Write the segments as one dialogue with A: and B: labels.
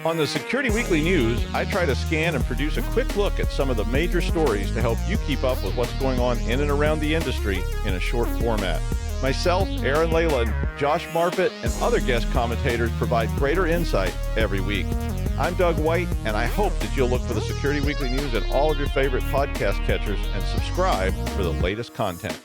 A: On the Security Weekly News, I try to scan and produce a quick look at some of the major stories to help you keep up with what's going on in and around the industry in a short format. Myself, Aaron Layla, and Josh Marpet, and other guest commentators provide greater insight every week. I'm Doug White, and I hope that you'll look for the Security Weekly News in all of your favorite podcast catchers and subscribe for the latest content.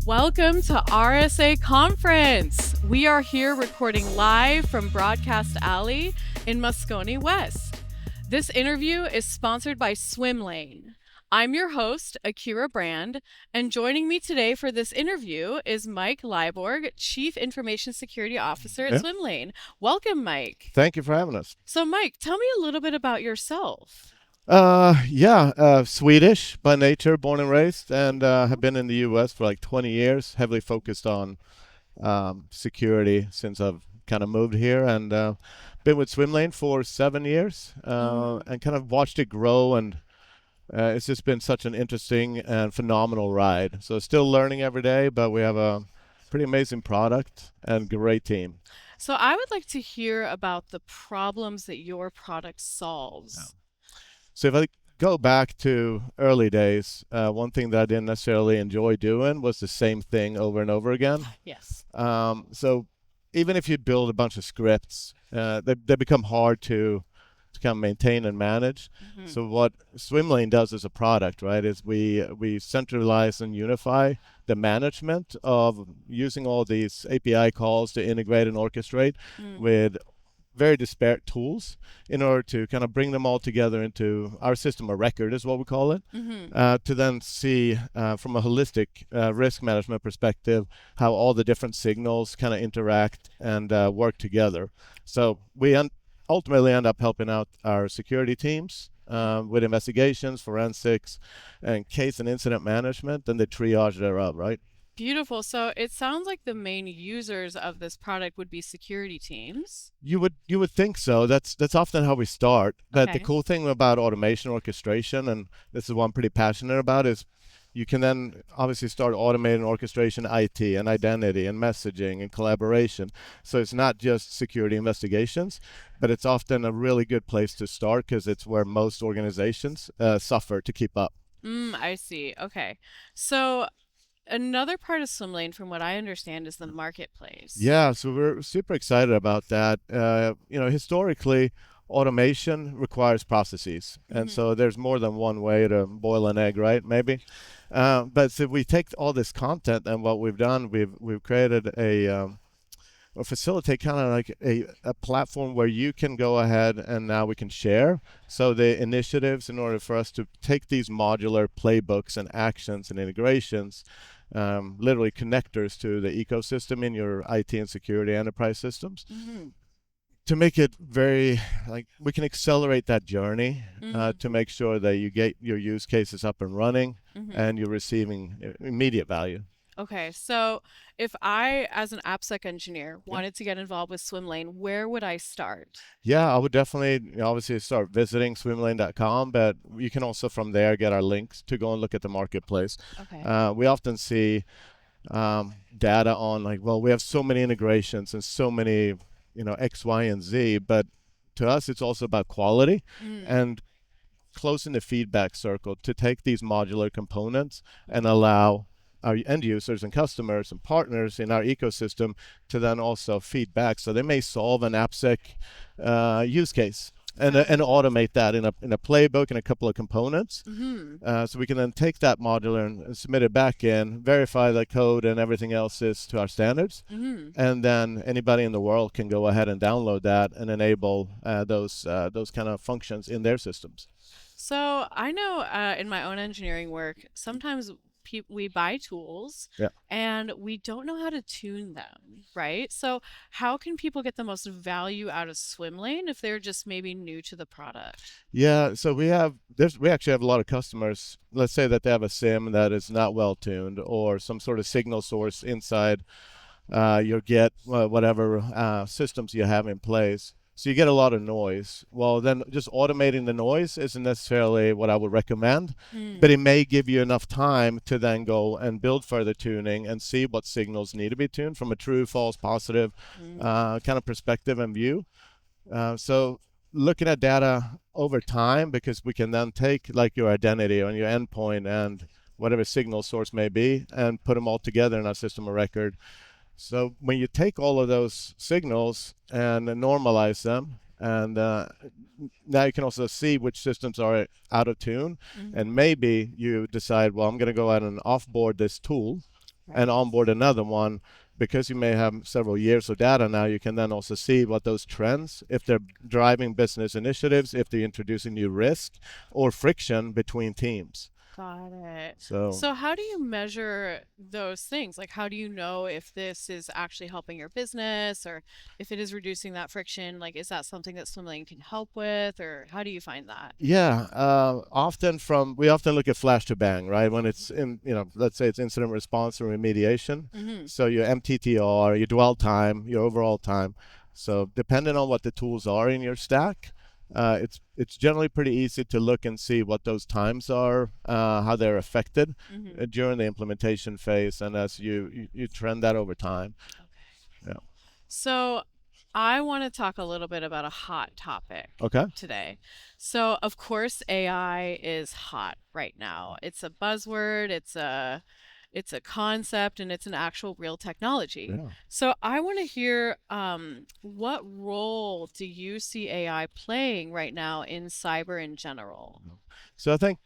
B: Welcome to RSA Conference. We are here recording live from Broadcast Alley in Moscone West. This interview is sponsored by Swimlane. I'm your host, Akira Brand, and joining me today for this interview is Mike Lyborg, Chief Information Security Officer at Swimlane. Welcome, Mike.
A: Thank you for having us.
B: So, Mike, tell me a little bit about yourself.
C: Swedish by nature, born and raised, and have been in the U.S. for like 20 years, heavily focused on security since I've kind of moved here, and been with Swimlane for 7 years, and kind of watched it grow, and it's just been such an interesting and phenomenal ride. So still learning every day, but we have a pretty amazing product and great team.
B: So I would like to hear about the problems that your product solves.
C: Yeah. So if I go back to early days, one thing that I didn't necessarily enjoy doing was the same thing over and over again.
B: Yes.
C: So even if you build a bunch of scripts, they become hard to kind of maintain and manage. Mm-hmm. So what Swimlane does as a product, right, is we centralize and unify the management of using all these API calls to integrate and orchestrate with very disparate tools in order to kind of bring them all together into our system of record, is what we call it, to then see from a holistic risk management perspective how all the different signals kind of interact and work together. So we ultimately end up helping out our security teams with investigations, forensics, and case and incident management, and the triage thereof, right?
B: Beautiful. So it sounds like the main users of this product would be security teams.
C: You would think so. That's often how we start. But
B: Okay.
C: the cool thing about automation orchestration, and this is what I'm pretty passionate about, is you can then obviously start automating orchestration, IT, and identity, and messaging, and collaboration. So it's not just security investigations, but it's often a really good place to start because it's where most organizations suffer to keep up.
B: I see. Okay. So another part of Swimlane, from what I understand, is the marketplace.
C: Yeah, so we're super excited about that. Historically, automation requires processes, and so there's more than one way to boil an egg, right? Maybe, but so we take all this content, and what we've done, we've created or facilitate kind of like a platform where you can go ahead and now we can share. So the initiatives in order for us to take these modular playbooks and actions and integrations, literally connectors to the ecosystem in your IT and security enterprise systems, to make it very, like, we can accelerate that journey to make sure that you get your use cases up and running and you're receiving immediate value.
B: Okay, so if I, as an AppSec engineer, wanted to get involved with Swimlane, where would I start?
C: Yeah, I would definitely obviously start visiting swimlane.com, but you can also from there get our links to go and look at the marketplace.
B: Okay.
C: We often see data on like, well, we have so many integrations and so many, X, Y, and Z, but to us, it's also about quality and closing the feedback circle to take these modular components and allow our end users and customers and partners in our ecosystem to then also feedback. So they may solve an AppSec use case and automate that in a playbook and a couple of components. So we can then take that modular and submit it back in, verify the code and everything else is to our standards. And then anybody in the world can go ahead and download that and enable those kind of functions in their systems.
B: So I know in my own engineering work, sometimes we buy tools and we don't know how to tune them, right? So how can people get the most value out of Swimlane if they're just maybe new to the product?
C: Yeah, so we actually have a lot of customers. Let's say that they have a SIM that is not well tuned or some sort of signal source inside your whatever systems you have in place. So you get a lot of noise. Well, then just automating the noise isn't necessarily what I would recommend, but it may give you enough time to then go and build further tuning and see what signals need to be tuned from a true, false, positive kind of perspective and view. So looking at data over time, because we can then take like your identity on your endpoint and whatever signal source may be and put them all together in our system of record. So when you take all of those signals and normalize them, and now you can also see which systems are out of tune, and maybe you decide, well, I'm going to go out and offboard this tool and onboard another one, because you may have several years of data now. You can then also see what those trends, if they're driving business initiatives, if they're introducing new risk or friction between teams.
B: Got it.
C: So
B: how do you measure those things? Like, how do you know if this is actually helping your business or if it is reducing that friction? Like, is that something that Swimlane can help with, or how do you find that?
C: yeah, we often look at flash to bang, right? When it's in, let's say it's incident response or remediation. So your MTTR, your dwell time, your overall time. So depending on what the tools are in your stack, it's generally pretty easy to look and see what those times are, how they're affected during the implementation phase, and as you trend that over time.
B: Okay. Yeah. So I want to talk a little bit about a hot topic today. So of course AI is hot right now. It's a buzzword, it's a concept, and it's an actual real technology. Yeah. So I want to hear, what role do you see AI playing right now in cyber in general?
C: So I think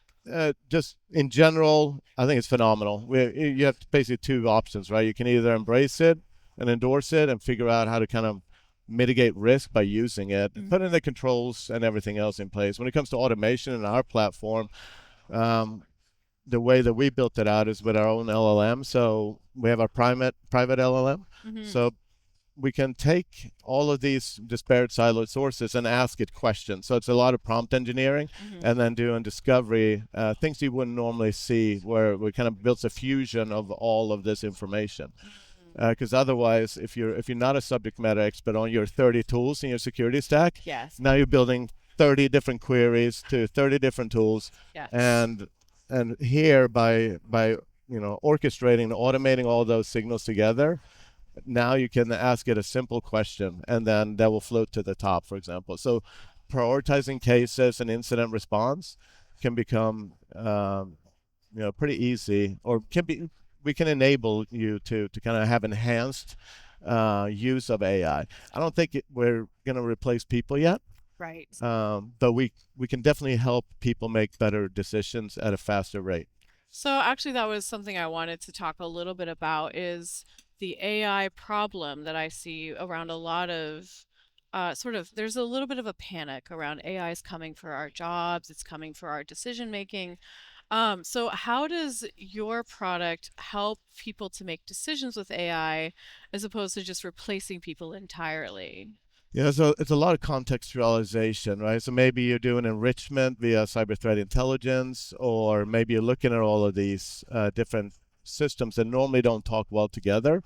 C: just in general, I think it's phenomenal. You have basically two options, right? You can either embrace it and endorse it and figure out how to kind of mitigate risk by using it, put in the controls and everything else in place. When it comes to automation in our platform, the way that we built it out is with our own LLM. So we have our private LLM. So we can take all of these disparate siloed sources and ask it questions. So it's a lot of prompt engineering and then doing discovery, things you wouldn't normally see, where we kind of built a fusion of all of this information. Because otherwise, if you're not a subject matter expert on your 30 tools in your security stack, now you're building 30 different queries to 30 different tools. And here, by orchestrating and automating all those signals together, now you can ask it a simple question, and then that will float to the top, for example. So prioritizing cases and incident response can become pretty easy, or we can enable you to kind of have enhanced use of AI. I don't think we're going to replace people yet.
B: Right.
C: But we can definitely help people make better decisions at a faster rate.
B: So actually that was something I wanted to talk a little bit about, is the AI problem that I see around a lot of there's a little bit of a panic around AI is coming for our jobs, it's coming for our decision making. So how does your product help people to make decisions with AI as opposed to just replacing people entirely?
C: Yeah, so it's a lot of contextualization, right? So maybe you're doing enrichment via cyber threat intelligence, or maybe you're looking at all of these different systems that normally don't talk well together.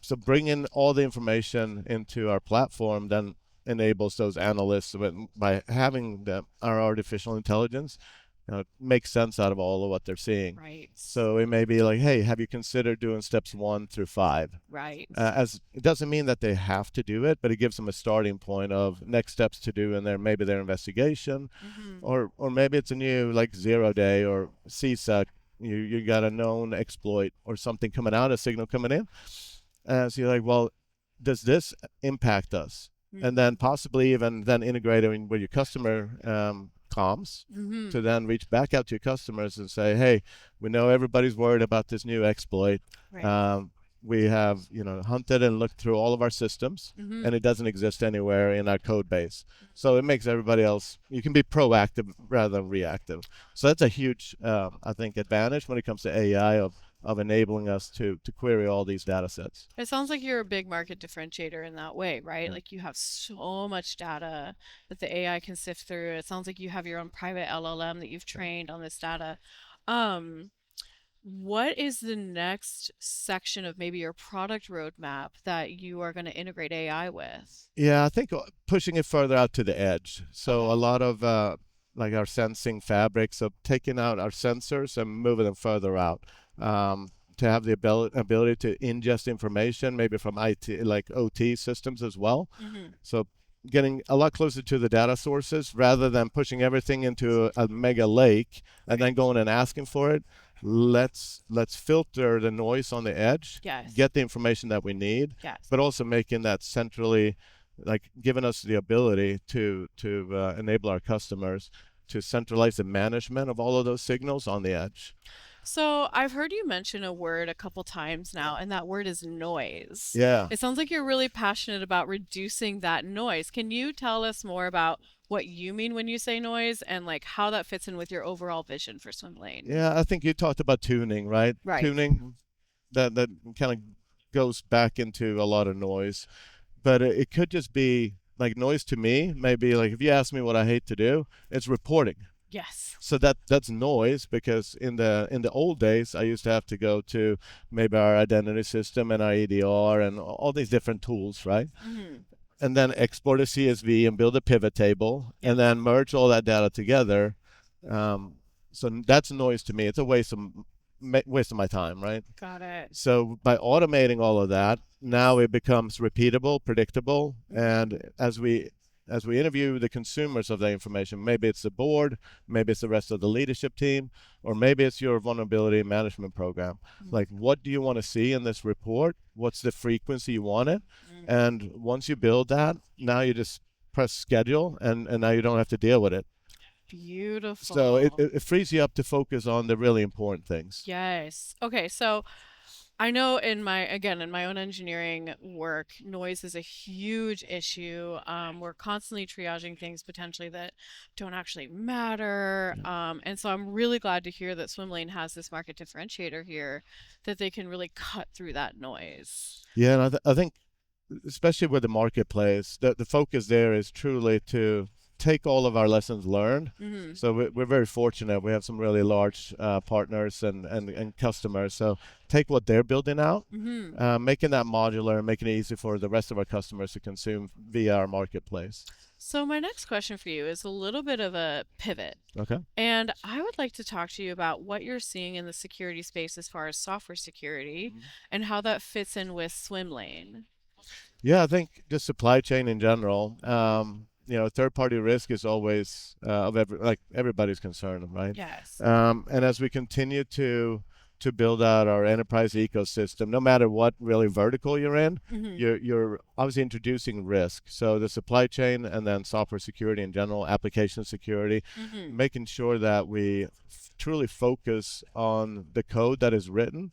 C: So bringing all the information into our platform then enables those analysts, by having our artificial intelligence, make sense out of all of what they're seeing.
B: Right.
C: So it may be like, hey, have you considered doing steps 1 through 5?
B: Right.
C: As it doesn't mean that they have to do it, but it gives them a starting point of next steps to do in maybe their investigation, or maybe it's a new like 0-day or CISO. You got a known exploit or something coming out, a signal coming in. So you're like, well, does this impact us? And then possibly even then integrating with your customer comms to then reach back out to your customers and say, hey, we know everybody's worried about this new exploit. Right. We have hunted and looked through all of our systems, and it doesn't exist anywhere in our code base. So it makes everybody else, you can be proactive rather than reactive. So that's a huge I think advantage when it comes to AI of enabling us to query all these data sets.
B: It sounds like you're a big market differentiator in that way, right? Yeah. Like you have so much data that the AI can sift through. It sounds like you have your own private LLM that you've trained on this data. What is the next section of maybe your product roadmap that you are going to integrate AI with?
C: Yeah, I think pushing it further out to the edge. So
B: Okay.
C: a lot of like our sensing fabric, so taking out our sensors and moving them further out. To have the ability to ingest information, maybe from IT, like OT systems as well.
B: Mm-hmm.
C: So getting a lot closer to the data sources rather than pushing everything into a mega lake and then going and asking for it. Let's filter the noise on the edge,
B: Yes.
C: get the information that we need,
B: Yes.
C: but also making that centrally, like giving us the ability to enable our customers to centralize the management of all of those signals on the edge.
B: So I've heard you mention a word a couple times now, and that word is noise.
C: Yeah.
B: It sounds like you're really passionate about reducing that noise. Can you tell us more about what you mean when you say noise and like how that fits in with your overall vision for Swimlane?
C: Yeah, I think you talked about tuning, right?
B: Right.
C: Tuning that kind of goes back into a lot of noise, but it could just be like noise to me. Maybe like if you ask me what I hate to do, it's reporting.
B: Yes.
C: So that's noise because in the old days I used to have to go to maybe our identity system and our EDR and all these different tools, right?
B: Mm-hmm.
C: And then export a CSV and build a pivot table
B: Yes.
C: and then merge all that data together. So that's noise to me. It's a waste of my time, right?
B: Got it.
C: So by automating all of that, now it becomes repeatable, predictable, and as we interview the consumers of the information, maybe it's the board, maybe it's the rest of the leadership team, or maybe it's your vulnerability management program. Like, what do you want to see in this report? What's the frequency you want it? And once you build that, now you just press schedule, and now you don't have to deal with it.
B: Beautiful.
C: So it frees you up to focus on the really important things.
B: Yes. Okay, so I know in my own engineering work, noise is a huge issue. We're constantly triaging things potentially that don't actually matter. And so I'm really glad to hear that Swimlane has this market differentiator here that they can really cut through that noise.
C: Yeah, and I think, especially with the marketplace, the focus there is truly to take all of our lessons learned.
B: Mm-hmm.
C: So we're very fortunate. We have some really large partners and customers. So take what they're building out, making that modular and making it easy for the rest of our customers to consume via our marketplace.
B: So my next question for you is a little bit of a pivot.
C: Okay.
B: And I would like to talk to you about what you're seeing in the security space as far as software security and how that fits in with Swimlane.
C: Yeah, I think just supply chain in general. Third-party risk is always everybody's concern, right?
B: Yes.
C: And as we continue to build out our enterprise ecosystem, no matter what really vertical you're in, you're obviously introducing risk. So the supply chain and then software security in general, application security, making sure that we truly focus on the code that is written.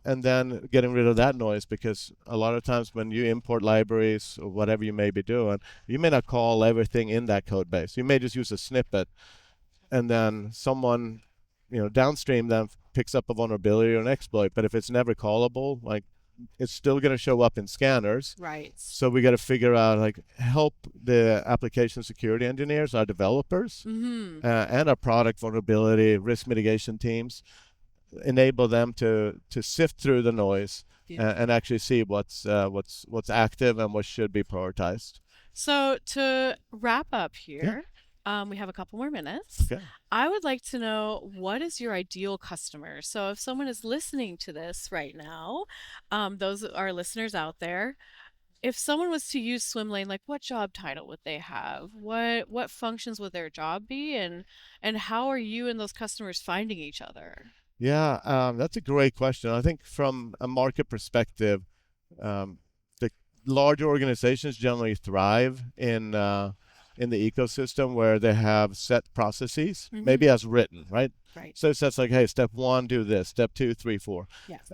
C: And then getting rid of that noise, because a lot of times when you import libraries or whatever you may be doing, you may not call everything in that code base. You may just use a snippet, and then someone, downstream then picks up a vulnerability or an exploit. But if it's never callable, like, it's still going to show up in scanners.
B: Right.
C: So we got to figure out, help the application security engineers, our developers, and our product vulnerability risk mitigation teams, enable them to sift through the noise and actually see what's active and what should be prioritized.
B: So to wrap up here, we have a couple more minutes.
C: Okay.
B: I would like to know, what is your ideal customer? So if someone is listening to this right now, those are listeners out there, if someone was to use Swimlane, like, what job title would they have? What functions would their job be? And how are you and those customers finding each other?
C: Yeah, that's a great question. I think from a market perspective, the larger organizations generally thrive in the ecosystem where they have set processes, maybe as written, right?
B: Right.
C: So it says like, hey, step 1, do this, step 2, 3, 4.
B: Yes.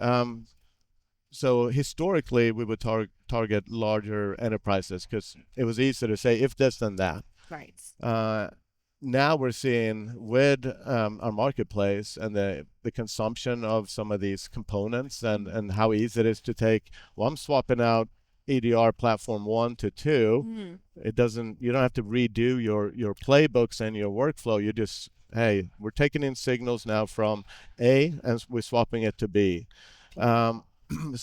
C: So historically, we would target larger enterprises because it was easier to say if this, then that.
B: Right.
C: Now we're seeing with our marketplace and the consumption of some of these components and how easy it is to take, I'm swapping out EDR platform 1 to 2. You don't have to redo your playbooks and your workflow. You just hey, we're taking in signals now from A and we're swapping it to B. So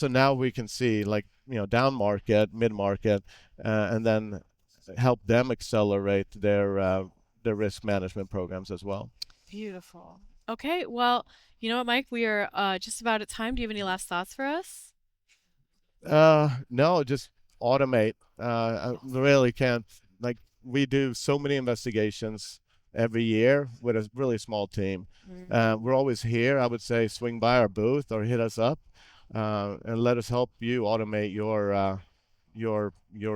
C: now we can see, like, down market, mid market, and then help them accelerate their risk management programs as well.
B: Beautiful. Okay, well, you know what, Mike? We are just about at time. Do you have any last thoughts for us?
C: No, just automate. I really can't. Like, we do so many investigations every year with a really small team. We're always here. I would say swing by our booth or hit us up, and let us help you automate your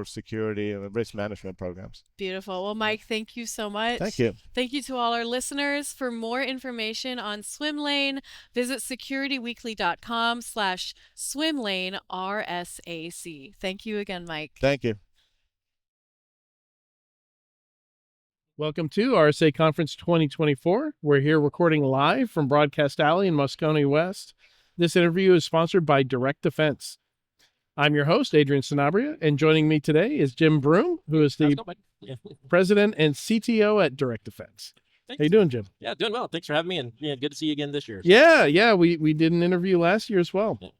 C: security and risk management programs.
B: Beautiful. Well, Mike, thank you so much.
C: Thank you.
B: Thank you to all our listeners. For more information on Swimlane, visit securityweekly.com/Swimlane RSAC. Thank you again, Mike.
C: Thank you.
D: Welcome to RSA Conference 2024. We're here recording live from Broadcast Alley in Moscone West. This interview is sponsored by Direct Defense. I'm your host, Adrian Sanabria, and joining me today is Jim Broom, who is the president and CTO at Direct Defense.
E: Thanks.
D: How you doing, Jim?
E: Yeah, doing well. Thanks for having me, and good to see you again this year.
D: Yeah, we did an interview last year as well.
E: Yeah.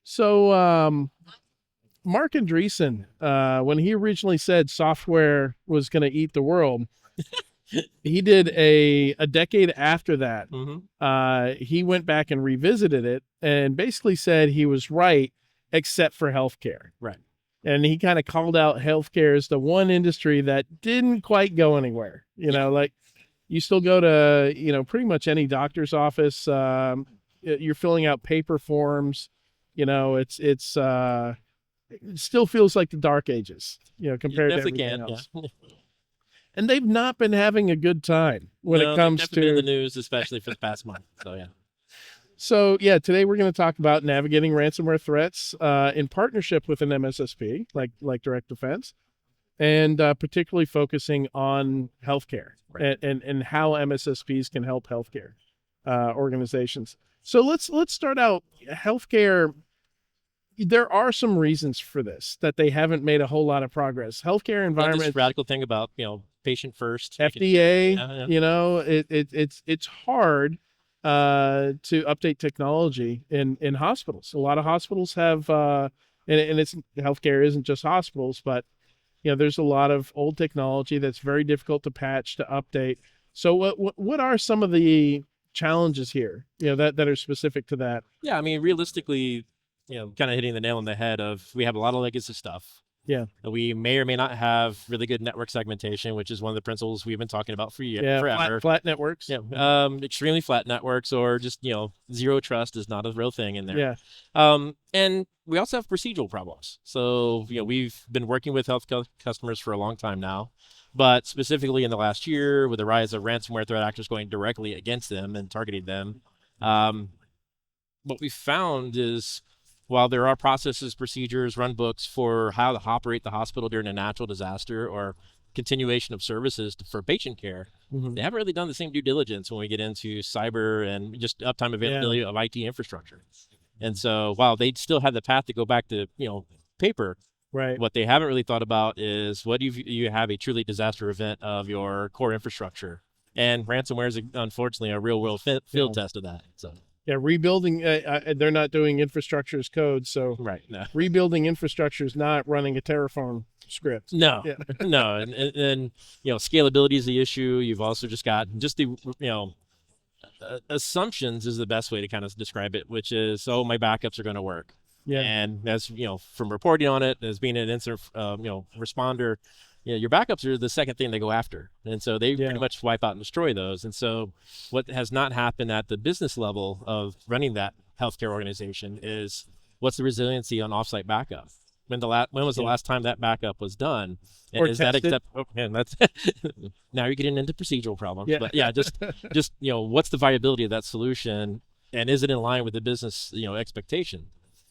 D: So, Mark Andreessen, when he originally said software was going to eat the world, he did a decade after that. He went back and revisited it and basically said he was right, except for healthcare.
E: Right.
D: And he kind of called out healthcare as the one industry that didn't quite go anywhere. Like, you still go to, pretty much any doctor's office. You're filling out paper forms. It still feels like the dark ages, compared to everything else.
E: Yeah.
D: And they've not been having a good time when it comes to
E: been in the news, especially for the past month. So, yeah.
D: So, today we're going to talk about navigating ransomware threats in partnership with an MSSP like Direct Defense, and particularly focusing on healthcare,
E: right,
D: and how MSSPs can help healthcare organizations. So let's start out healthcare. There are some reasons for this, that they haven't made a whole lot of progress. Healthcare environment.
E: This radical thing about patient first.
D: FDA.
E: Yeah.
D: It's hard to update technology in hospitals. A lot of hospitals have, and it's healthcare isn't just hospitals, but there's a lot of old technology that's very difficult to patch, to update. So what are some of the challenges here, that are specific to that?
E: Yeah, I mean, realistically, kind of hitting the nail on the head of, we have a lot of legacy stuff.
D: Yeah.
E: We may or may not have really good network segmentation, which is one of the principles we've been talking about for forever.
D: Flat networks.
E: Yeah. Extremely flat networks, or just, zero trust is not a real thing in there.
D: Yeah.
E: And we also have procedural problems. So, we've been working with health customers for a long time now, but specifically in the last year, with the rise of ransomware threat actors going directly against them and targeting them, what we found is, while there are processes, procedures, run books for how to operate the hospital during a natural disaster or continuation of services for patient care, they haven't really done the same due diligence when we get into cyber and just uptime availability of IT infrastructure. And so while they still have the path to go back to, paper,
D: right,
E: what they haven't really thought about is, what if you have a truly disaster event of your core infrastructure? And ransomware is, unfortunately, a real world field test of that. So.
D: Yeah, rebuilding, they're not doing infrastructure as code, so
E: right, no.
D: Rebuilding infrastructure is not running a Terraform script.
E: No, no, and scalability is the issue. You've also just got the, assumptions is the best way to kind of describe it, which is, my backups are going to work.
D: Yeah,
E: and as from reporting on it, as being an incident, responder, your backups are the second thing they go after. And so they pretty much wipe out and destroy those. And so what has not happened at the business level of running that healthcare organization is, what's the resiliency on offsite backup? When was the last time that backup was done?
D: Or
E: is
D: tested.
E: That's now you're getting into procedural problems.
D: Yeah.
E: But just what's the viability of that solution, and is it in line with the business expectation?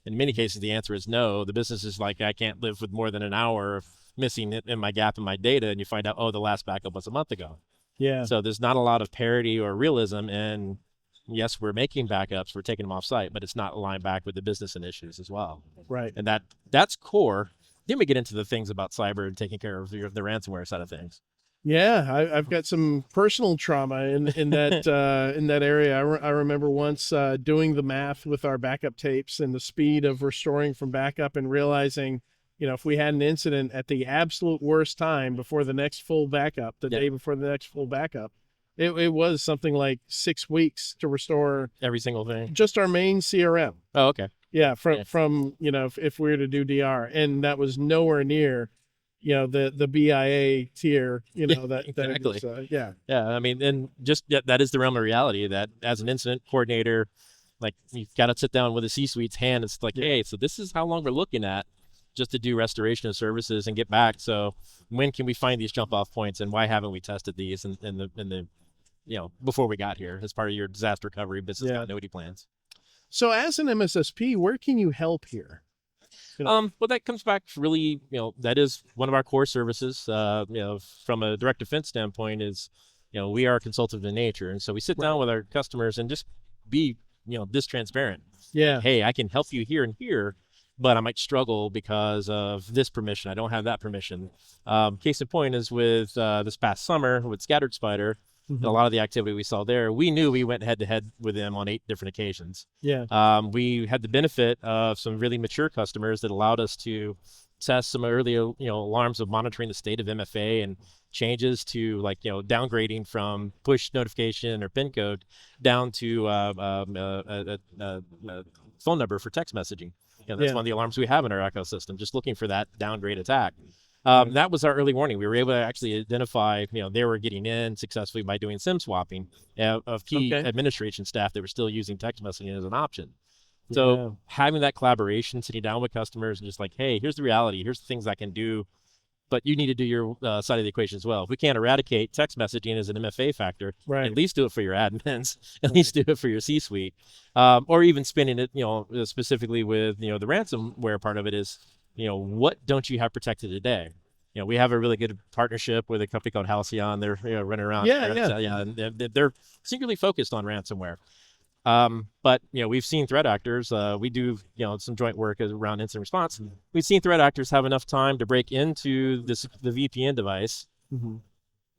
E: In many cases, the answer is no. The business is like, I can't live with more than an hour of missing it in my gap in my data, and you find out, the last backup was a month ago.
D: Yeah.
E: So there's not a lot of parity or realism, and yes, we're making backups, we're taking them off site, but it's not aligned back with the business initiatives as well.
D: Right.
E: And that's core. Then we get into the things about cyber and taking care of the ransomware side of things.
D: Yeah, I've got some personal trauma in that in that area. I remember once doing the math with our backup tapes and the speed of restoring from backup and realizing, if we had an incident at the absolute worst time before the next full backup, the day before the next full backup, it was something like 6 weeks to restore
E: Every single thing.
D: just our main CRM.
E: Oh, okay.
D: Yeah, from if we were to do DR, and that was nowhere near the BIA tier, that
E: Exactly.
D: is, yeah.
E: Yeah, I mean, and just that is the realm of reality, that as an incident coordinator, like, you've got to sit down with a C-suite's hand. It's like, hey, so this is how long we're looking at just to do restoration of services and get back. So when can we find these jump off points, and why haven't we tested these in the before we got here as part of your disaster recovery business continuity plans?
D: So as an MSSP, where can you help here?
E: Well, that comes back really, that is one of our core services. From a direct defense standpoint, is, we are consultative in nature, and so we sit down with our customers and just be, this transparent.
D: Yeah.
E: Hey, I can help you here and here, but I might struggle because of this permission. I don't have that permission. Case in point is with this past summer with Scattered Spider. A lot of the activity we saw there, we knew we went head to head with them on 8 different occasions.
D: Yeah.
E: We had the benefit of some really mature customers that allowed us to test some early, alarms of monitoring the state of MFA and changes to, like, downgrading from push notification or PIN code down to a phone number for text messaging. That's one of the alarms we have in our ecosystem, just looking for that downgrade attack. That was our early warning. We were able to actually identify, they were getting in successfully by doing SIM swapping of key administration staff that were still using text messaging as an option. So having that collaboration, sitting down with customers and just like, hey, here's the reality. Here's the things I can do, but you need to do your side of the equation as well. If we can't eradicate text messaging as an MFA factor, at least do it for your admins, at least do it for your C-suite, or even spinning it, specifically with, the ransomware part of it is, what don't you have protected today? We have a really good partnership with a company called Halcyon. They're running around. And they're singularly focused on ransomware. But we've seen threat actors. We do some joint work around incident response. We've seen threat actors have enough time to break into the VPN device,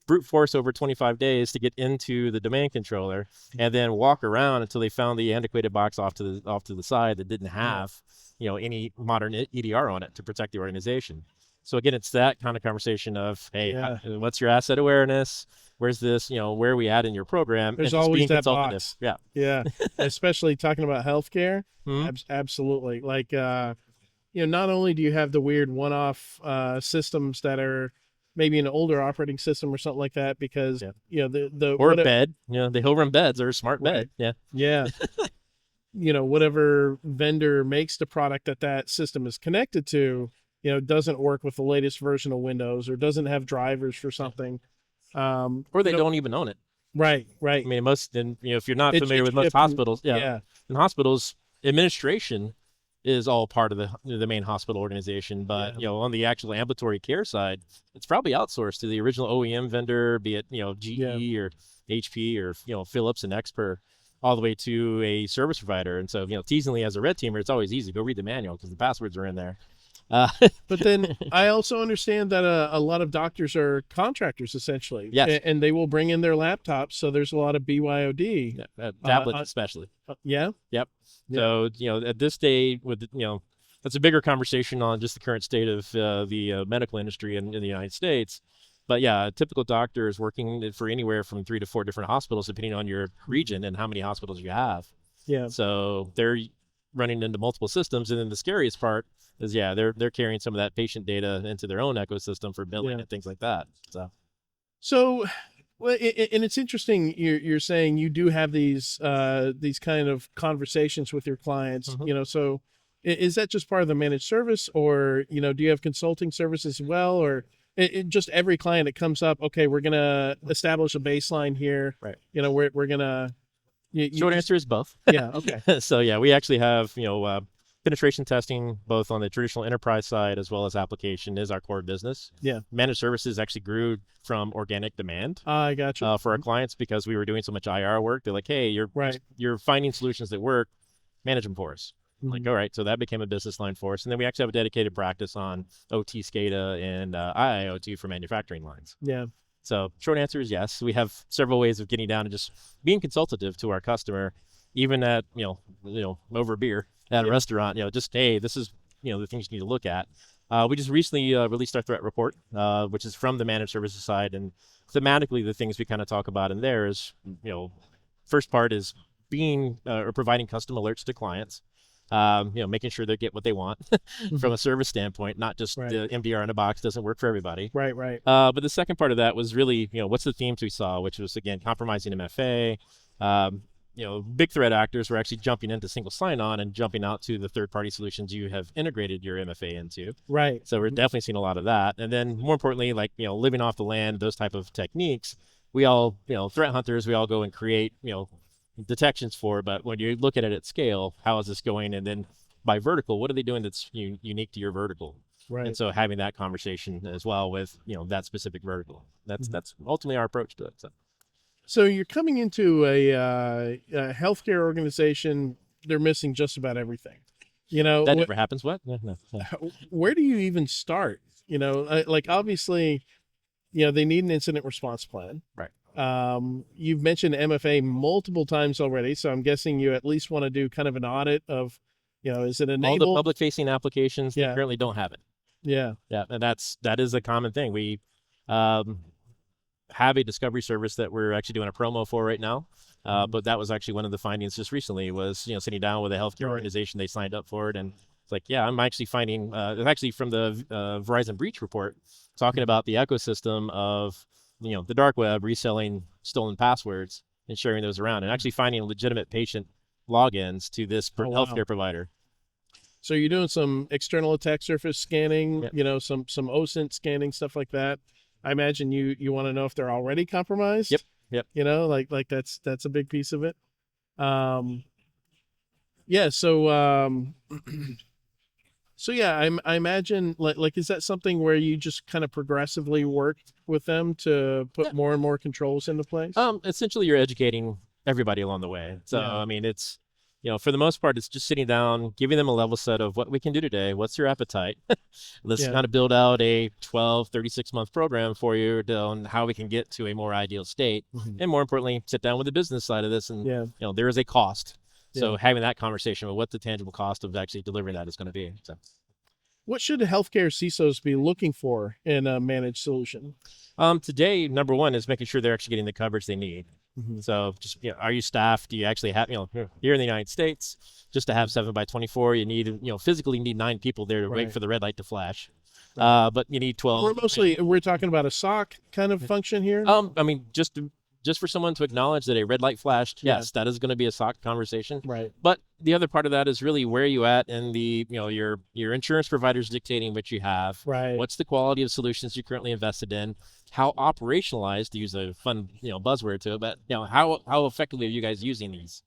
E: brute force over 25 days to get into the domain controller, and then walk around until they found the antiquated box off to the side that didn't have any modern EDR on it to protect the organization. So again, it's that kind of conversation of, hey, what's your asset awareness? Where's this? Where are we at in your program?
D: There's always that box.
E: Yeah.
D: Especially talking about healthcare. Absolutely. Like, not only do you have the weird one-off systems that are maybe an older operating system or something like that, because
E: or a bed. The hill run beds are a smart bed.
D: Yeah. Whatever vendor makes the product that system is connected to, doesn't work with the latest version of Windows, or doesn't have drivers for something.
E: Or they don't even own it.
D: Right.
E: I mean, if you're not familiar with most hospitals, in hospitals, administration is all part of the main hospital organization. But, on the actual ambulatory care side, it's probably outsourced to the original OEM vendor, be it, GE or HP or, Philips and Expert, all the way to a service provider. And so, teasingly, as a red teamer, it's always easy. Go read the manual because the passwords are in there.
D: But then I also understand that a lot of doctors are contractors, essentially.
E: Yes.
D: And they will bring in their laptops. So there's a lot of BYOD.
E: Tablets especially.
D: Yeah.
E: Yep. So, at this day, with, that's a bigger conversation on just the current state of the medical industry in the United States. But yeah, a typical doctor is working for anywhere from 3 to 4 different hospitals, depending on your region and how many hospitals you have.
D: Yeah.
E: So they're running into multiple systems. And then the scariest part is, they're carrying some of that patient data into their own ecosystem for billing and things like that.
D: So, well, and it's interesting. You're saying you do have these kind of conversations with your clients. So is that just part of the managed service, or do you have consulting services as well, or just every client that comes up? Okay, we're gonna establish a baseline here.
E: Right.
D: We're gonna.
E: Short answer is both.
D: Yeah. Okay.
E: So we actually have penetration testing both on the traditional enterprise side as well as application is our core business.
D: Yeah.
E: Managed services actually grew from organic demand.
D: I got you.
E: For our clients, because we were doing so much IR work. They're like, hey, you're finding solutions that work, manage them for us. Like, all right, so that became a business line for us. And then we actually have a dedicated practice on OT SCADA and IIoT for manufacturing lines.
D: Yeah.
E: So short answer is yes. We have several ways of getting down and just being consultative to our customer, even at, over beer at a restaurant, just, hey, this is, the things you need to look at. We just recently released our threat report, which is from the managed services side. And thematically, the things we kind of talk about in there is, first part is being or providing custom alerts to clients. Making sure they get what they want from a service standpoint, not just the MDR in a box doesn't work for everybody.
D: Right.
E: But the second part of that was really, what's the themes we saw, which was, again, compromising MFA. Big threat actors were actually jumping into single sign-on and jumping out to the third-party solutions you have integrated your MFA into.
D: Right.
E: So we're definitely seeing a lot of that. And then more importantly, like, living off the land, those type of techniques, we all, threat hunters, we all go and create, detections for, but when you look at it at scale, how is this going? And then by vertical, what are they doing that's unique to your vertical?
D: Right.
E: And so having that conversation as well with, that specific vertical, that's ultimately our approach to it.
D: So you're coming into a healthcare organization, they're missing just about everything.
E: That never happens. What? No.
D: Where do you even start? Like obviously, they need an incident response plan.
E: Right.
D: You've mentioned MFA multiple times already, so I'm guessing you at least want to do kind of an audit of, is it enabled?
E: All the public facing applications that currently don't have it.
D: Yeah.
E: Yeah. And that is a common thing. We have a discovery service that we're actually doing a promo for right now. But that was actually one of the findings just recently was, sitting down with a healthcare organization, they signed up for it. And it's like, yeah, I'm actually finding, actually from the Verizon breach report, talking about the ecosystem of, the dark web reselling stolen passwords and sharing those around and actually finding legitimate patient logins to this healthcare provider.
D: So you're doing some external attack surface scanning, some OSINT scanning, stuff like that. I imagine you want to know if they're already compromised.
E: Yep.
D: Like that's a big piece of it. So I imagine like is that something where you just kind of progressively work with them to put more and more controls into place?
E: Essentially you're educating everybody along the way. So I mean it's for the most part it's just sitting down, giving them a level set of what we can do today, what's your appetite. Let's kind of build out a 12, 36-month program for you on how we can get to a more ideal state. And more importantly, sit down with the business side of this and there is a cost. So having that conversation about what the tangible cost of actually delivering that is going to be. So,
D: what should healthcare CISOs be looking for in a managed solution?
E: Today, number one is making sure they're actually getting the coverage they need. So just, are you staffed? Do you actually have, here in the United States, just to have 7x24, you need, physically need 9 people there to wait for the red light to flash. But you need 12.
D: We're talking about a SOC kind of function here.
E: I mean, just for someone to acknowledge that a red light flashed, yes, that is going to be a SOC conversation.
D: Right.
E: But the other part of that is really where you at in the, your insurance providers dictating what you have.
D: Right.
E: What's the quality of solutions you're currently invested in? How operationalized, to use a fun, buzzword to it, but how effectively are you guys using these?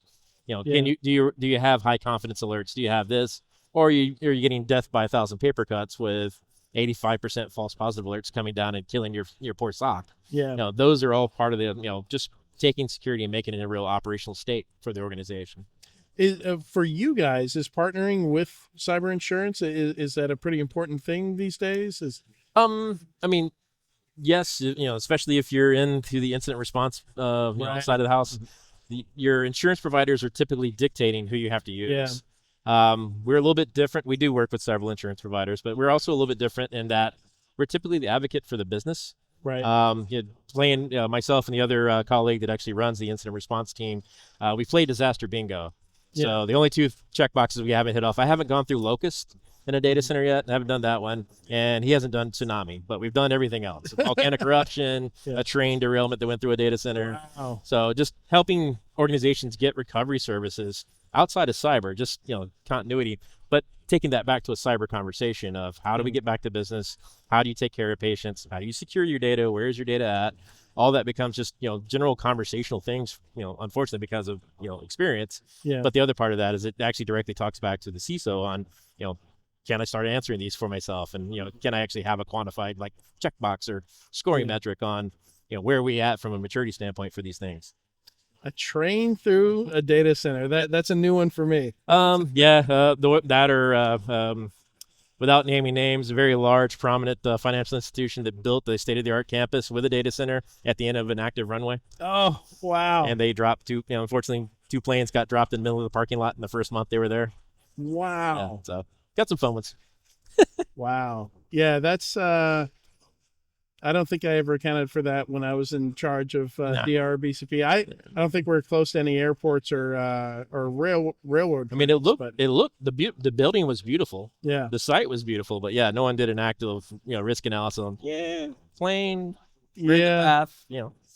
E: Can you do you have high confidence alerts? Do you have this? Or are you getting death by 1,000 paper cuts with 85% false positive alerts coming down and killing your poor SOC?
D: Yeah.
E: Those are all part of the, just taking security and making it a real operational state for the organization.
D: For you guys, is partnering with cyber insurance, is that a pretty important thing these days?
E: I mean, yes, especially if you're into the incident response side of the house, your insurance providers are typically dictating who you have to use. We're a little bit different. We do work with several insurance providers, but we're also a little bit different in that we're typically the advocate for the business.
D: Right.
E: Playing myself and the other colleague that actually runs the incident response team, we play disaster bingo. So the only 2 check boxes we haven't hit off, I haven't gone through Locust in a data center yet. I haven't done that one. And he hasn't done Tsunami, but we've done everything else. Volcanic eruption, a train derailment that went through a data center.
D: Wow.
E: So just helping organizations get recovery services outside of cyber, just, continuity, but taking that back to a cyber conversation of how do we get back to business? How do you take care of patients? How do you secure your data? Where is your data at? All that becomes just, general conversational things, unfortunately because of, experience.
D: Yeah.
E: But the other part of that is it actually directly talks back to the CISO on, can I start answering these for myself? And, can I actually have a quantified like checkbox or scoring metric on, where are we at from a maturity standpoint for these things?
D: A train through a data center. That's a new one for me.
E: without naming names, a very large, prominent financial institution that built the state-of-the-art campus with a data center at the end of an active runway.
D: Oh, wow.
E: And they dropped unfortunately, 2 planes got dropped in the middle of the parking lot in the first month they were there.
D: Wow.
E: Yeah, so got some fun ones.
D: Wow. Yeah, that's I don't think I ever accounted for that when I was in charge of DRBCP. I don't think we're close to any airports or railroad.
E: I mean, the building was beautiful.
D: Yeah.
E: The site was beautiful, but yeah, no one did an active, risk analysis on, plane, path,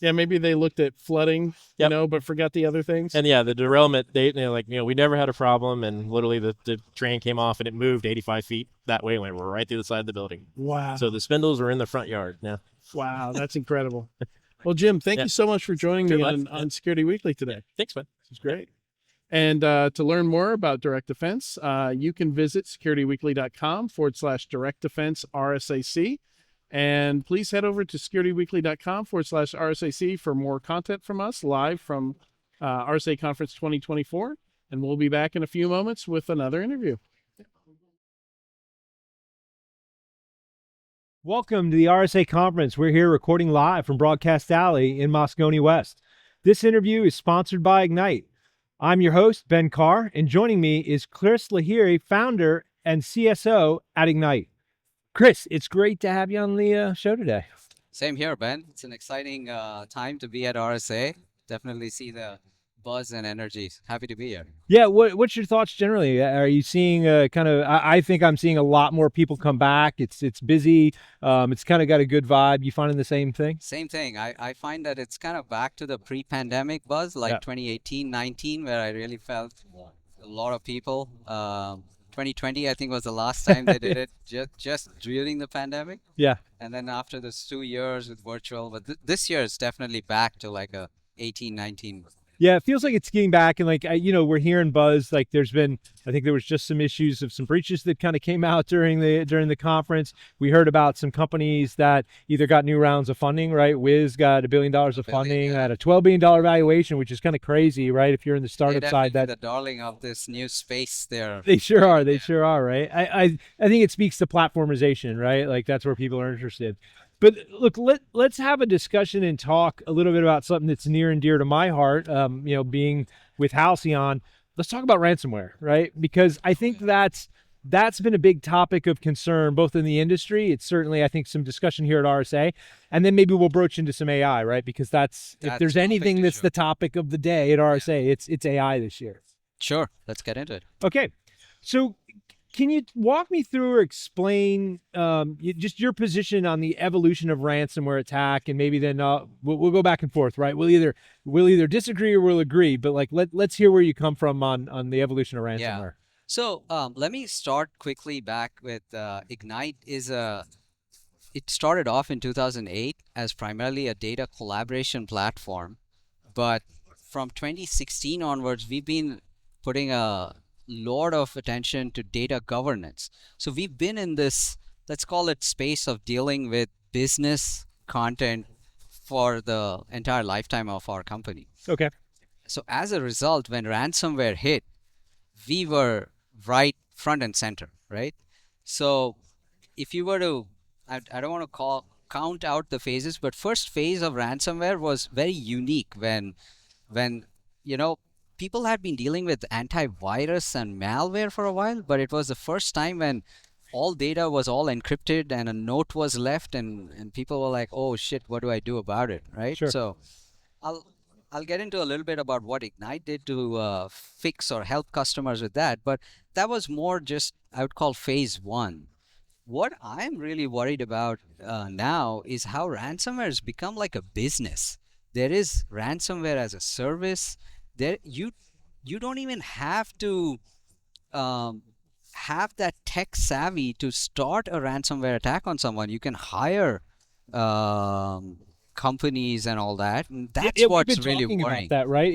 D: Yeah, maybe they looked at flooding,
E: Yep.
D: but forgot the other things.
E: And the derailment, we never had a problem, and literally the train came off and it moved 85 feet that way and went right through the side of the building.
D: Wow.
E: So the spindles were in the front yard. Yeah.
D: Wow, that's incredible. Well, Jim, thank you so much for joining me on Security Weekly today.
E: Thanks, man.
D: This is great. And to learn more about direct defense, you can visit securityweekly.com/direct defense RSAC. And please head over to securityweekly.com/RSAC for more content from us live from RSA Conference 2024. And we'll be back in a few moments with another interview.
F: Welcome to the RSA Conference. We're here recording live from Broadcast Alley in Moscone West. This interview is sponsored by Ignite. I'm your host, Ben Carr, and joining me is Kris Lahiri, founder and CSO at Ignite. Kris, it's great to have you on the show today.
G: Same here, Ben. It's an exciting time to be at RSA. Definitely see the buzz and energy. Happy to be here.
F: Yeah, what's your thoughts generally? Are you seeing I think I'm seeing a lot more people come back. It's busy. It's kind of got a good vibe. You finding the same thing?
G: Same thing. I find that it's kind of back to the pre-pandemic buzz, like 2018-19, where I really felt a lot of people. 2020, I think, was the last time they did it, just during the pandemic.
F: Yeah.
G: And then after those 2 years with virtual, but this year is definitely back to like a 18-19.
F: Yeah, it feels like it's getting back, and we're hearing buzz. Like I think there was just some issues of some breaches that kind of came out during the conference. We heard about some companies that either got new rounds of funding, right? Wiz got $1 billion of funding at a $12 billion valuation, which is kind of crazy, right? If you're in the startup side,
G: the darling of this new space there.
F: They sure are. They sure are, right? I think it speaks to platformization, right? Like that's where people are interested. But look, let's have a discussion and talk a little bit about something that's near and dear to my heart, being with Halcyon. Let's talk about ransomware, right? Because I think that's been a big topic of concern, both in the industry. It's certainly, I think, some discussion here at RSA. And then maybe we'll broach into some AI, right? Because if there's anything that's the topic of the day at RSA, it's AI this year.
G: Sure. Let's get into it.
F: Okay. So can you walk me through or explain just your position on the evolution of ransomware attack, and maybe then we'll go back and forth, right? We'll either disagree or we'll agree, but let's hear where you come from on the evolution of ransomware.
G: Yeah. So let me start quickly back with Ignite. It started off in 2008 as primarily a data collaboration platform, but from 2016 onwards, we've been putting a lot of attention to data governance. So we've been in this, let's call it, space of dealing with business content for the entire lifetime of our company.
F: Okay.
G: So as a result, when ransomware hit, we were right front and center, right? So if you were to, I don't want to count out the phases, but first phase of ransomware was very unique when people had been dealing with antivirus and malware for a while, but it was the first time when all data was all encrypted and a note was left, and people were like, oh shit, what do I do about it, right?
F: Sure.
G: So I'll get into a little bit about what Ignite did to fix or help customers with that, but that was more just, I would call, phase one. What I'm really worried about now is how ransomware has become like a business. There is ransomware as a service. You don't even have to have that tech savvy to start a ransomware attack on someone. You can hire companies and all that. And that's what's really worrying.
F: About that, right?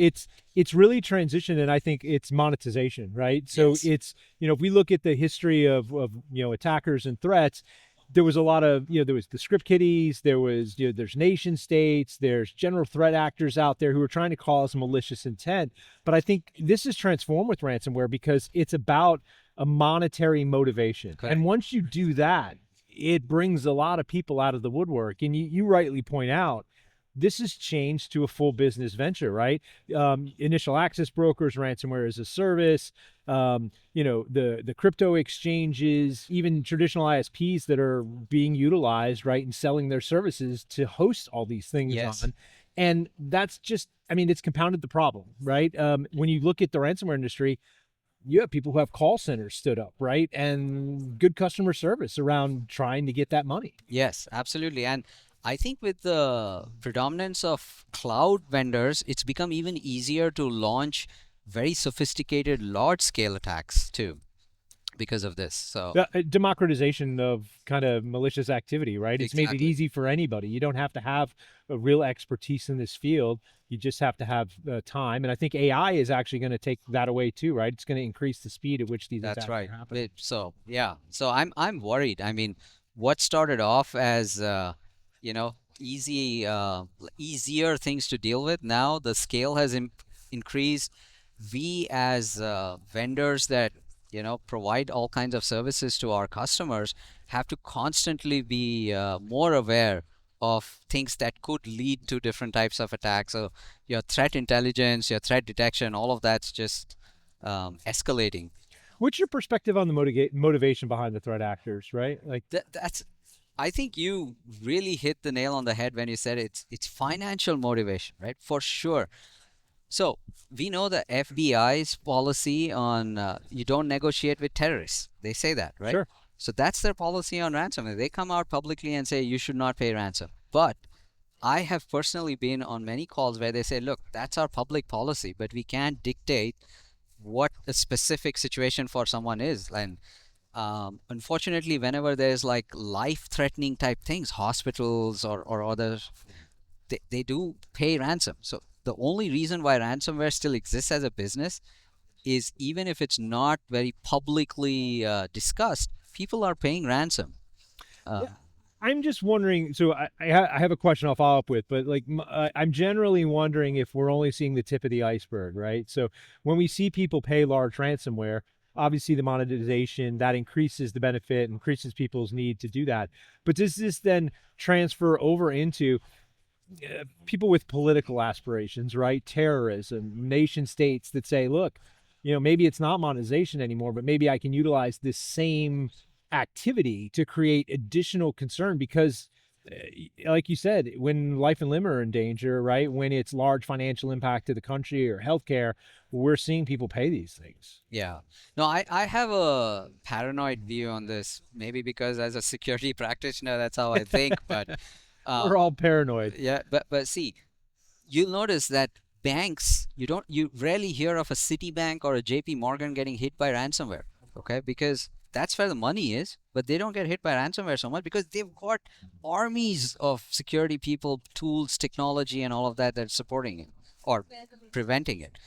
F: It's really transitioned, and I think it's monetization, right? So
G: Yes.
F: it's if we look at the history of attackers and threats, there was a lot of there was the script kiddies, there's nation states, there's general threat actors out there who are trying to cause malicious intent. But I think this is transformed with ransomware because it's about a monetary motivation.
G: Correct.
F: And once you do that, it brings a lot of people out of the woodwork. And you rightly point out, this has changed to a full business venture, right? Initial access brokers, ransomware as a service, the crypto exchanges, even traditional ISPs that are being utilized, right, and selling their services to host all these things
G: Yes.
F: on. And that's just, I mean, it's compounded the problem, right? When you look at the ransomware industry, you have people who have call centers stood up, right? And good customer service around trying to get that money.
G: Yes, absolutely. And I think with the predominance of cloud vendors, it's become even easier to launch very sophisticated large scale attacks too because of this. So
F: The democratization of kind of malicious activity, right? It's made it
G: Exactly.
F: easy for anybody. You don't have to have a real expertise in this field. You just have to have time. And I think AI is actually going to take that away too, right? It's going to increase the speed at which these
G: that's
F: attacks
G: right.
F: are happening.
G: So yeah. So I'm worried. I mean, what started off as easier things to deal with, now the scale has increased. We as vendors that provide all kinds of services to our customers have to constantly be more aware of things that could lead to different types of attacks. So your threat intelligence, your threat detection, all of that's just escalating.
F: What's your perspective on the motivation behind the threat actors, right? Like,
G: That's I think you really hit the nail on the head when you said it's financial motivation, right? For sure. So we know the FBI's policy on you don't negotiate with terrorists. They say that, right?
F: Sure.
G: So that's their policy on ransom. They come out publicly and say you should not pay ransom. But I have personally been on many calls where they say, look, that's our public policy, but we can't dictate what a specific situation for someone is. And unfortunately, whenever there's like life-threatening type things, hospitals or others, they do pay ransom. So the only reason why ransomware still exists as a business is even if it's not very publicly discussed, people are paying ransom.
F: I'm just wondering, so I have a question I'll follow up with, but like I'm generally wondering if we're only seeing the tip of the iceberg, right? So when we see people pay large ransomware, obviously the monetization, that increases the benefit, increases people's need to do that. But does this then transfer over into people with political aspirations, right? Terrorism, nation states that say, look, maybe it's not monetization anymore, but maybe I can utilize this same activity to create additional concern because like you said, when life and limb are in danger, right? When it's large financial impact to the country or healthcare, we're seeing people pay these things.
G: Yeah. No, I have a paranoid view on this, maybe because as a security practitioner, that's how I think, but
F: we're all paranoid.
G: yeah, but see, you'll notice that banks, you rarely hear of a Citibank or a JP Morgan getting hit by ransomware, okay? Because that's where the money is, but they don't get hit by ransomware so much because they've got armies of security people, tools, technology, and all of that that's supporting it or preventing it.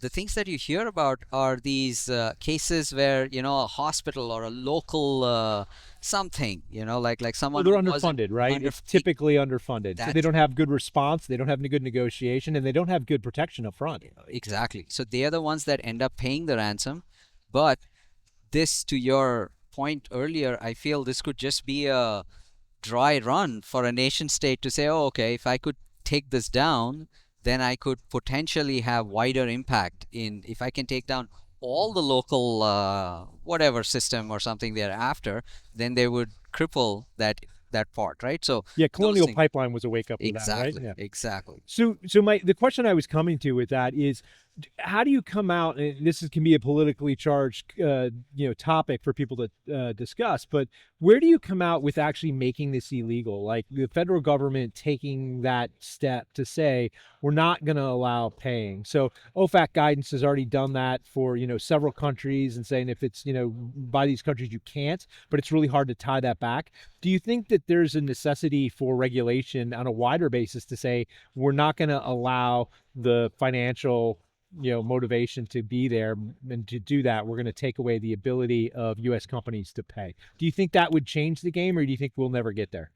G: The things that you hear about are these cases where a hospital or a local something, like someone
F: They're
G: who wasn't
F: underfunded, right? It's typically underfunded. So they don't have good response, they don't have any good negotiation, and they don't have good protection up front.
G: Exactly. So they are the ones that end up paying the ransom. But this, to your point earlier, I feel this could just be a dry run for a nation state to say, oh, okay, if I could take this down, then I could potentially have wider impact if I can take down all the local whatever system or something they're after, then they would cripple that part, right? So
F: yeah, Colonial Pipeline was a wake up.
G: Exactly.
F: That, right? Yeah.
G: Exactly.
F: So the question I was coming to with that is, how do you come out, and this can be a politically charged topic for people to discuss, but where do you come out with actually making this illegal? Like the federal government taking that step to say we're not going to allow paying. So OFAC guidance has already done that for several countries and saying if it's by these countries you can't, but it's really hard to tie that back. Do you think that there's a necessity for regulation on a wider basis to say we're not going to allow the financial motivation to be there, and to do that we're going to take away the ability of U.S. companies to pay? Do you think that would change the game, or do you think we'll never get there?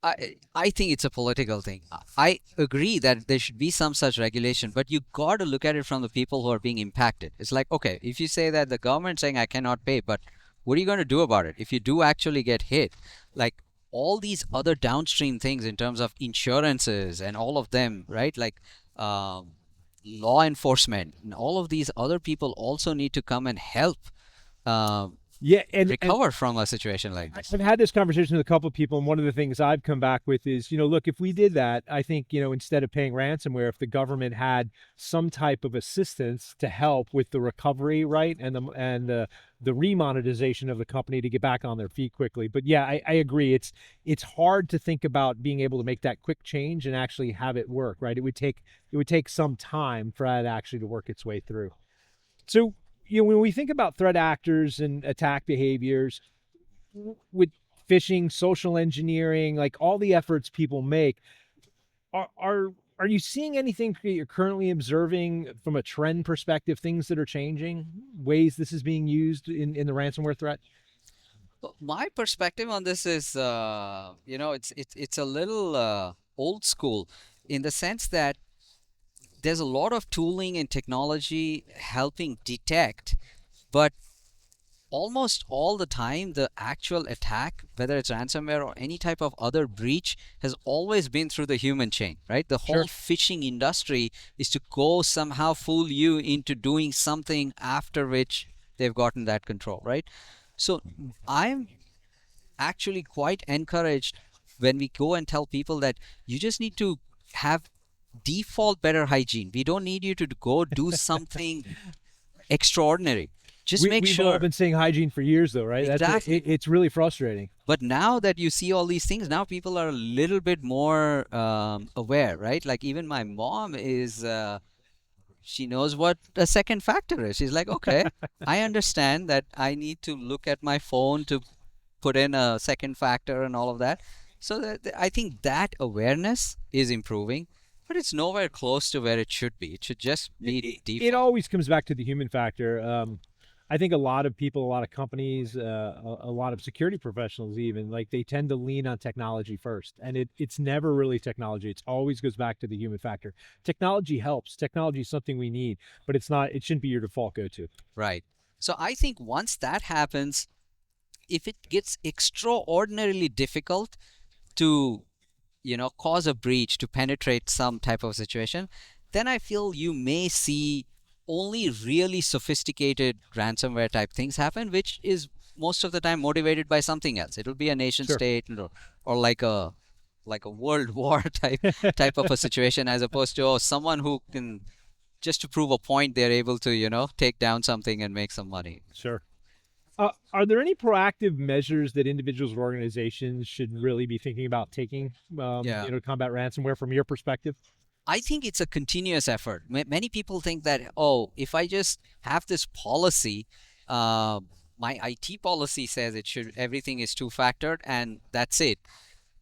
G: I think it's a political thing. I agree that there should be some such regulation, but you got to look at it from the people who are being impacted. It's like, okay, if you say that the government's saying I cannot pay, but what are you going to do about it if you do actually get hit? Like all these other downstream things in terms of insurances and all of them, right? Like law enforcement and all of these other people also need to come and help
F: Yeah, and
G: recover from a situation like this.
F: I've had this conversation with a couple of people, and one of the things I've come back with is, look, if we did that, I think, instead of paying ransomware, if the government had some type of assistance to help with the recovery, right, and the remonetization of the company to get back on their feet quickly. But yeah, I agree. It's hard to think about being able to make that quick change and actually have it work, right? It would take some time for that actually to work its way through. So, when we think about threat actors and attack behaviors with phishing, social engineering, like all the efforts people make, are you seeing anything that you're currently observing from a trend perspective, things that are changing, ways this is being used in the ransomware threat?
G: My perspective on this is, it's a little old school in the sense that there's a lot of tooling and technology helping detect, but almost all the time, the actual attack, whether it's ransomware or any type of other breach, has always been through the human chain, right? The whole phishing industry is to go somehow fool you into doing something after which they've gotten that control, right? So I'm actually quite encouraged when we go and tell people that you just need to have default better hygiene. We don't need you to go do something extraordinary. Just make sure.
F: We've all been saying hygiene for years, though, right?
G: Exactly.
F: It's really frustrating.
G: But now that you see all these things, now people are a little bit more aware, right? Like even my mom is, she knows what a second factor is. She's like, okay, I understand that I need to look at my phone to put in a second factor and all of that. So I think that awareness is improving. But it's nowhere close to where it should be. It should just be default.
F: It always comes back to the human factor. I think a lot of people, a lot of companies, a lot of security professionals even, like they tend to lean on technology first. And it's never really technology. It always goes back to the human factor. Technology helps. Technology is something we need, but it shouldn't be your default go-to.
G: Right. So I think once that happens, if it gets extraordinarily difficult to cause a breach, to penetrate some type of situation, then I feel you may see only really sophisticated ransomware type things happen, which is most of the time motivated by something else. It'll be a nation state or like a world war type of a situation, as opposed to someone who can, just to prove a point, they're able to take down something and make some money.
F: Sure. Are there any proactive measures that individuals or organizations should really be thinking about taking to combat ransomware from your perspective?
G: I think it's a continuous effort. Many people think that, if I just have this policy, my IT policy says everything is two-factored and that's it.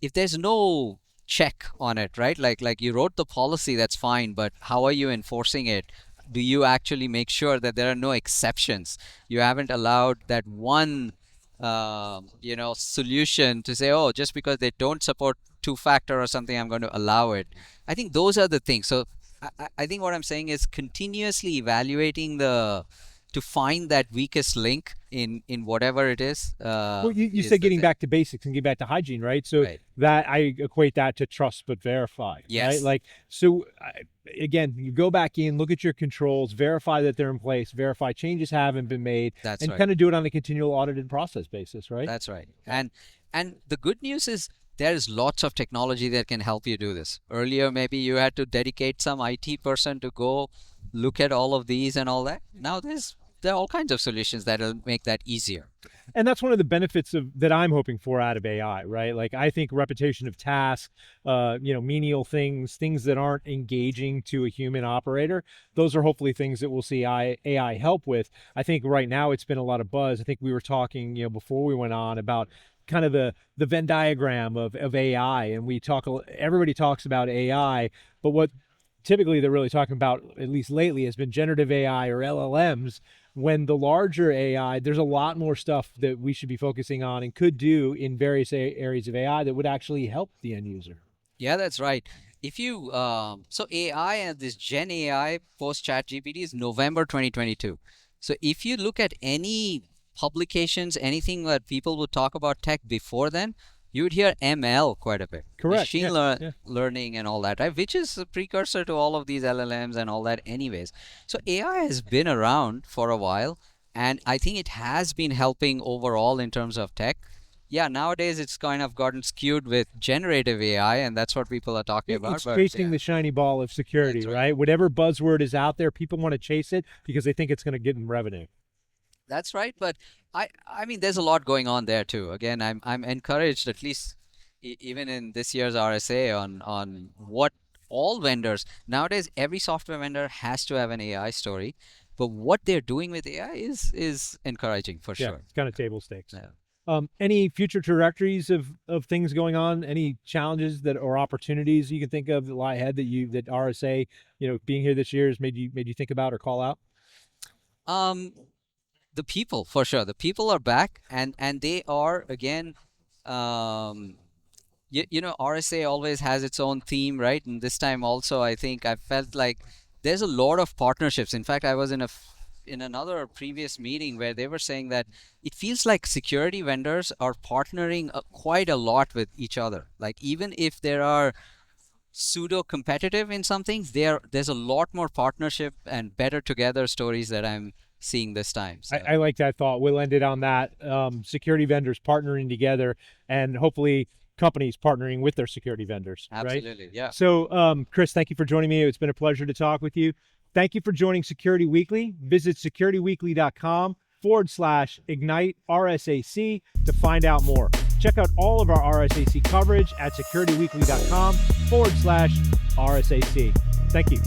G: If there's no check on it, right? Like you wrote the policy, that's fine, but how are you enforcing it? Do you actually make sure that there are no exceptions? You haven't allowed that one, solution to say, just because they don't support two-factor or something, I'm going to allow it. I think those are the things. So I think what I'm saying is continuously evaluating to find that weakest link in whatever it is.
F: Well, you said getting back to basics and get back to hygiene, right? So that I equate that to trust but verify.
G: Yes.
F: Right? Like, so again, you go back in, look at your controls, verify that they're in place, verify changes haven't been made,
G: That's
F: and
G: right.
F: kind of do it on a continual audited process basis, right?
G: That's right. And the good news is there's lots of technology that can help you do this. Earlier, maybe you had to dedicate some IT person to go look at all of these and all that. Now there are all kinds of solutions that'll make that easier.
F: And that's one of the benefits that I'm hoping for out of AI, right? Like I think repetition of tasks, menial things that aren't engaging to a human operator, those are hopefully things that we'll see AI help with. I think right now it's been a lot of buzz. I think we were talking, before we went on about kind of the Venn diagram of AI, and everybody talks about AI, but what typically they're really talking about, at least lately, has been generative AI or LLMs. when the larger AI, there's a lot more stuff that we should be focusing on and could do in various areas of AI that would actually help the end user.
G: Yeah, that's right. If you so AI and this Gen AI post Chat GPT is November 2022. So if you look at any publications, anything that people would talk about tech before then, you would hear ML quite a bit.
F: Correct.
G: Machine learning and all that, right? Which is a precursor to all of these LLMs and all that anyways. So AI has been around for a while, and I think it has been helping overall in terms of tech. Yeah, nowadays it's kind of gotten skewed with generative AI, and that's what people are talking about.
F: It's chasing the shiny ball of security,
G: That's right.
F: right? Whatever buzzword is out there, people want to chase it because they think it's going to get them revenue.
G: That's right, but I mean, there's a lot going on there too. Again, I'm encouraged, at least even in this year's RSA, on what all vendors nowadays. Every software vendor has to have an AI story, but what they're doing with AI is encouraging for
F: Yeah,
G: sure.
F: it's kind of table stakes.
G: Yeah.
F: Any future trajectories of things going on? Any challenges that or opportunities you can think of that lie ahead that RSA, being here this year has made you think about or call out?
G: The people, for sure. The people are back, and they are again. RSA always has its own theme, right? And this time also, I think I felt like there's a lot of partnerships. In fact, I was in another previous meeting where they were saying that it feels like security vendors are partnering quite a lot with each other. Like even if there are pseudo competitive in some things, there's a lot more partnership and better together stories that I'm seeing this time. So.
F: I like that thought. We'll end it on that. Security vendors partnering together, and hopefully companies partnering with their security vendors.
G: Absolutely,
F: right?
G: yeah.
F: So, Kris, thank you for joining me. It's been a pleasure to talk with you. Thank you for joining Security Weekly. Visit securityweekly.com/ignite RSAC to find out more. Check out all of our RSAC coverage at securityweekly.com/RSAC. Thank you.